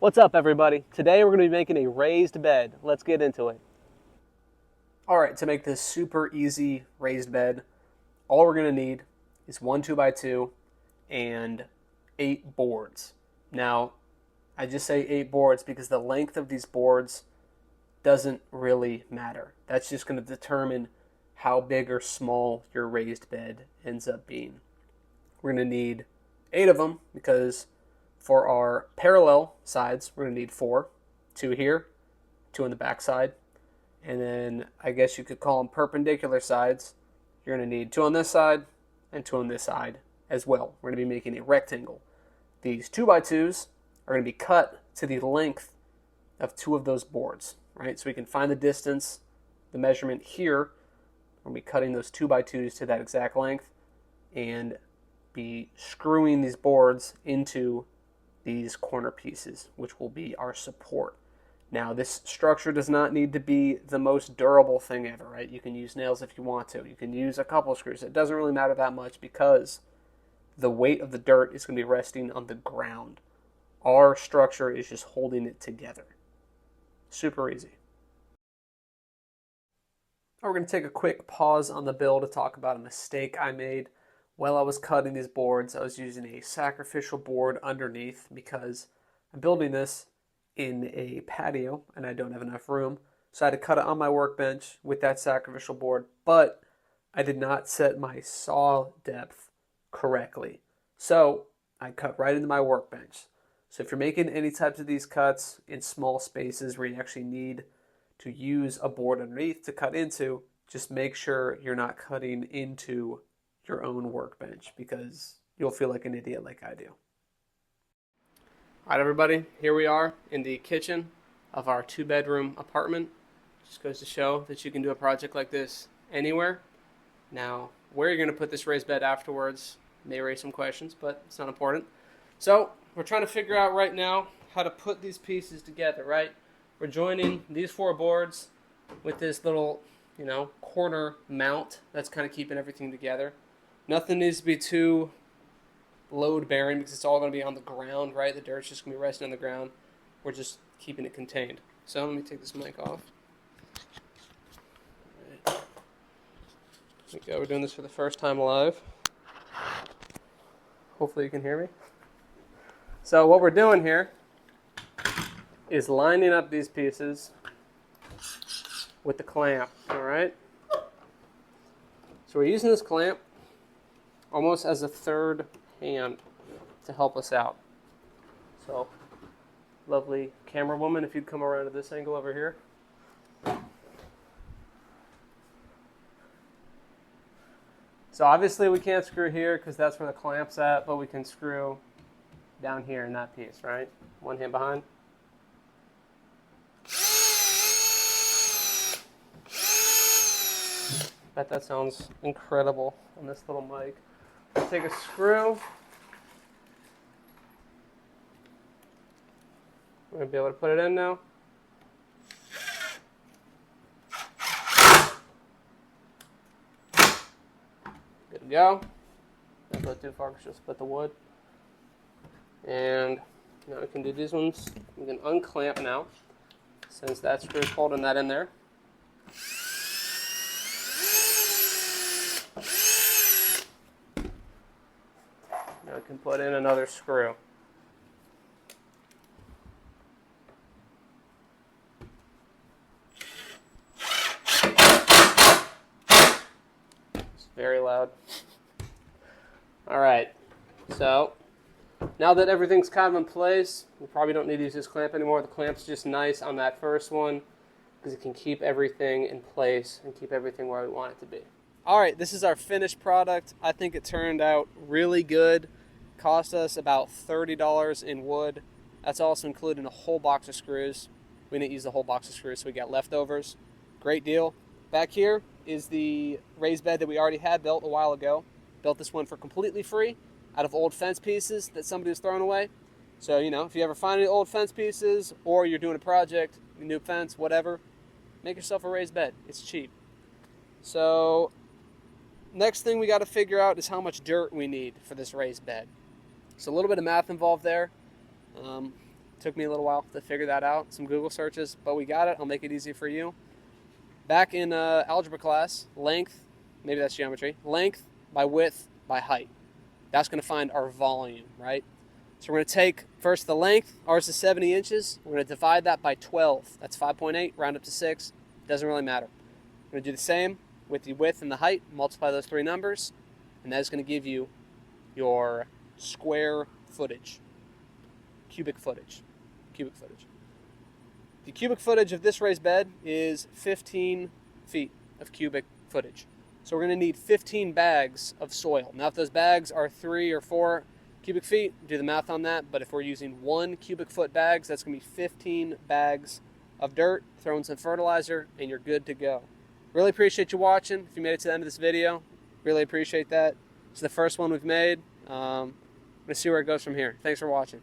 What's up, everybody? Today we're going to be making a raised bed. Let's get into it. All right, to make this super easy raised bed, all we're going to need is one 2x2 and 8 boards. Now, I just say 8 boards because the length of these boards doesn't really matter. That's just going to determine how big or small your raised bed ends up being. We're going to need 8 of them because for our parallel sides, we're going to need 4. 2 here, 2 on the back side. And then I guess you could call them perpendicular sides. You're going to need 2 on this side and 2 on this side as well. We're going to be making a rectangle. These 2x2s are going to be cut to the length of 2 of those boards, right? So we can find the distance, the measurement here. We're going to be cutting those 2x2s to that exact length and be screwing these boards into these corner pieces, which will be our support. Now, this structure does not need to be the most durable thing ever, right? You can use nails if you want to. You can use a couple of screws. It doesn't really matter that much because the weight of the dirt is going to be resting on the ground. Our structure is just holding it together. Super easy. We're going to take a quick pause on the build to talk about a mistake I made. While I was cutting these boards, I was using a sacrificial board underneath because I'm building this in a patio and I don't have enough room. So I had to cut it on my workbench with that sacrificial board, but I did not set my saw depth correctly. So I cut right into my workbench. So if you're making any types of these cuts in small spaces where you actually need to use a board underneath to cut into, just make sure you're not cutting into your own workbench because you'll feel like an idiot like I do. All right, everybody, here we are in the kitchen of our 2-bedroom apartment. Just goes to show that you can do a project like this anywhere. Now, where you're going to put this raised bed afterwards may raise some questions, but it's not important. So we're trying to figure out right now how to put these pieces together, right? We're joining these 4 boards with this little, corner mount that's kind of keeping everything together. Nothing needs to be too load bearing because it's all going to be on the ground, right? The dirt's just going to be resting on the ground. We're just keeping it contained. So let me take this mic off. All right. There we go. We're doing this for the first time live. Hopefully you can hear me. So what we're doing here is lining up these pieces with the clamp, all right? So we're using this clamp almost as a third hand to help us out. So, lovely camera woman, if you'd come around to this angle over here. So obviously we can't screw here because that's where the clamp's at, but we can screw down here in that piece, right? One hand behind. Bet that sounds incredible on this little mic. Take a screw. We're going to be able to put it in now. Good to go. Don't go too far because you'll split the wood. And now we can do these ones. We can unclamp now since that screw is holding that in there. Now we can put in another screw. It's very loud. All right, so now that everything's kind of in place, we probably don't need to use this clamp anymore. The clamp's just nice on that first one because it can keep everything in place and keep everything where we want it to be. All right, this is our finished product. I think it turned out really good. Cost us about $30 in wood. That's also including a whole box of screws. We didn't use the whole box of screws, so we got leftovers. Great deal. Back here is the raised bed that we already had built a while ago. Built this one for completely free out of old fence pieces that somebody was throwing away. So, if you ever find any old fence pieces or you're doing a project, new fence, whatever, make yourself a raised bed. It's cheap. So, next thing we got to figure out is how much dirt we need for this raised bed. So a little bit of math involved there. To Took me a little while to figure that out, some Google searches, but we got it. I'll make it easy for you. Back in algebra class, length, maybe that's geometry, length by width by height. That's going to find our volume, right? So we're going to take first the length, ours is 70 inches. We're going to divide that by 12. That's 5.8, round up to 6. Doesn't really matter. We're going to do the same with the width and the height, multiply those three numbers, and that is going to give you your square footage, cubic footage. The cubic footage of this raised bed is 15 feet of cubic footage. So we're going to need 15 bags of soil. Now, if those bags are 3 or 4 cubic feet, do the math on that. But if we're using 1 cubic foot bags, that's going to be 15 bags of dirt. Throw in some fertilizer, and you're good to go. Really appreciate you watching. If you made it to the end of this video, really appreciate that. It's the first one we've made. I'm going to see where it goes from here. Thanks for watching.